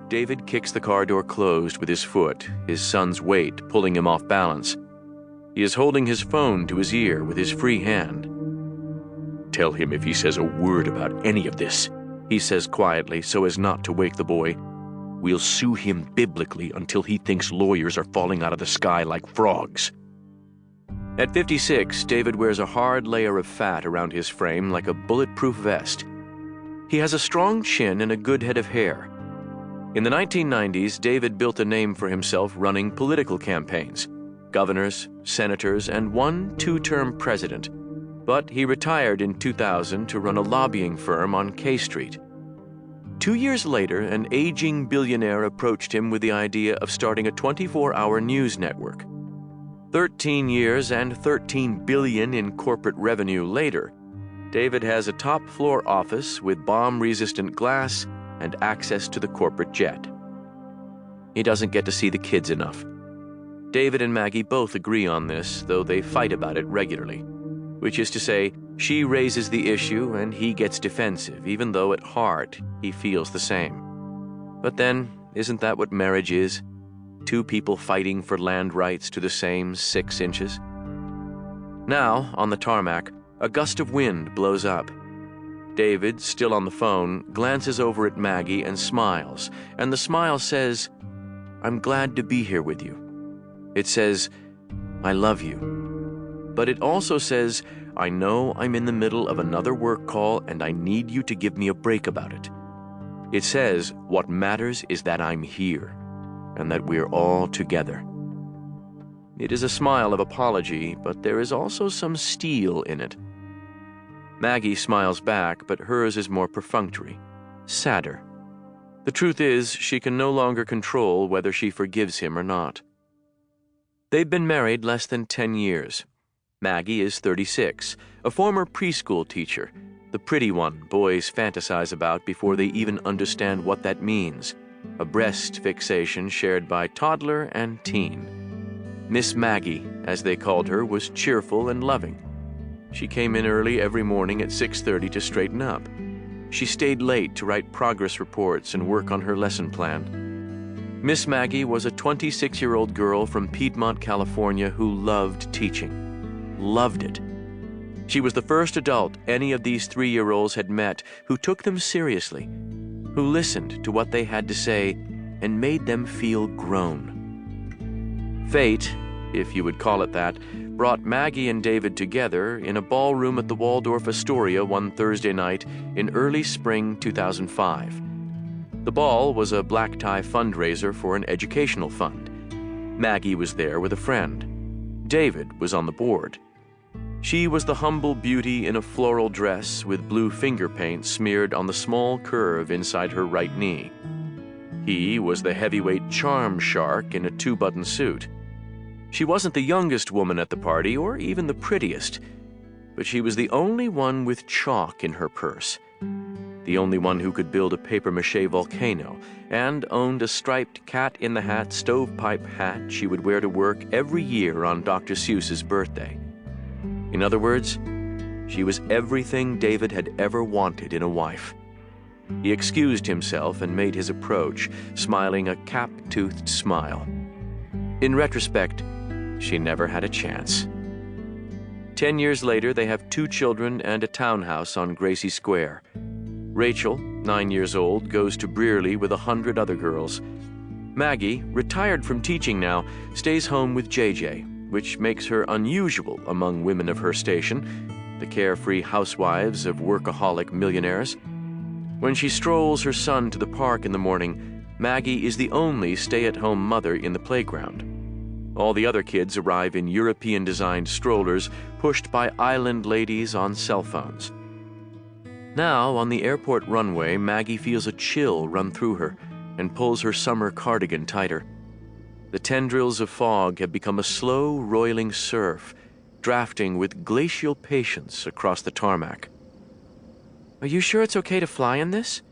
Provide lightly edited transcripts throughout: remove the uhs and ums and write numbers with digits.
David kicks the car door closed with his foot, his son's weight pulling him off balance. He is holding his phone to his ear with his free hand. "Tell him if he says a word about any of this," he says quietly so as not to wake the boy. "We'll sue him biblically until he thinks lawyers are falling out of the sky like frogs." At 56, David wears a hard layer of fat around his frame like a bulletproof vest. He has a strong chin and a good head of hair. In the 1990s, David built a name for himself running political campaigns, governors, senators, and one two-term president. But he retired in 2000 to run a lobbying firm on K Street. 2 years later, an aging billionaire approached him with the idea of starting a 24-hour news network. 13 years and $13 billion in corporate revenue later, David has a top-floor office with bomb-resistant glass and access to the corporate jet. He doesn't get to see the kids enough. David and Maggie both agree on this, though they fight about it regularly, which is to say, she raises the issue and he gets defensive, even though at heart he feels the same. But then, isn't that what marriage is? Two people fighting for land rights to the same 6 inches? Now, on the tarmac, a gust of wind blows up. David, still on the phone, glances over at Maggie and smiles, and the smile says, "I'm glad to be here with you." It says, "I love you." But it also says, "I know I'm in the middle of another work call and I need you to give me a break about it." It says, "What matters is that I'm here and that we're all together." It is a smile of apology, but there is also some steel in it. Maggie smiles back, but hers is more perfunctory, sadder. The truth is, she can no longer control whether she forgives him or not. They've been married less than 10 years. Maggie is 36, a former preschool teacher, the pretty one boys fantasize about before they even understand what that means, a breast fixation shared by toddler and teen. Miss Maggie, as they called her, was cheerful and loving. She came in early every morning at 6:30 to straighten up. She stayed late to write progress reports and work on her lesson plan. Miss Maggie was a 26-year-old girl from Piedmont, California who loved teaching. Loved it. She was the first adult any of these 3-year-olds had met who took them seriously, who listened to what they had to say and made them feel grown. Fate, if you would call it that, brought Maggie and David together in a ballroom at the Waldorf Astoria one Thursday night in early spring 2005. The ball was a black tie fundraiser for an educational fund. Maggie was there with a friend. David was on the board. She was the humble beauty in a floral dress with blue finger paint smeared on the small curve inside her right knee. He was the heavyweight charm shark in a 2-button suit. She wasn't the youngest woman at the party or even the prettiest, but she was the only one with chalk in her purse, the only one who could build a papier-mâché volcano, and owned a striped cat-in-the-hat stovepipe hat she would wear to work every year on Dr. Seuss's birthday. In other words, she was everything David had ever wanted in a wife. He excused himself and made his approach, smiling a cap-toothed smile. In retrospect, she never had a chance. 10 years later, they have 2 children and a townhouse on Gracie Square. Rachel, 9 years old, goes to Brearley with 100 other girls. Maggie, retired from teaching now, stays home with JJ, which makes her unusual among women of her station, the carefree housewives of workaholic millionaires. When she strolls her son to the park in the morning, Maggie is the only stay-at-home mother in the playground. All the other kids arrive in European-designed strollers pushed by island ladies on cell phones. Now, on the airport runway, Maggie feels a chill run through her and pulls her summer cardigan tighter. The tendrils of fog have become a slow, roiling surf, drafting with glacial patience across the tarmac. "Are you sure it's okay to fly in this?"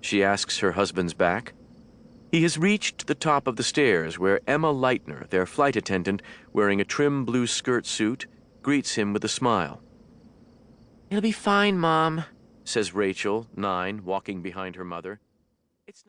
she asks her husband's back. He has reached the top of the stairs where Emma Leitner, their flight attendant, wearing a trim blue skirt suit, greets him with a smile. "It'll be fine, Mom," says Rachel, 9, walking behind her mother. "It's not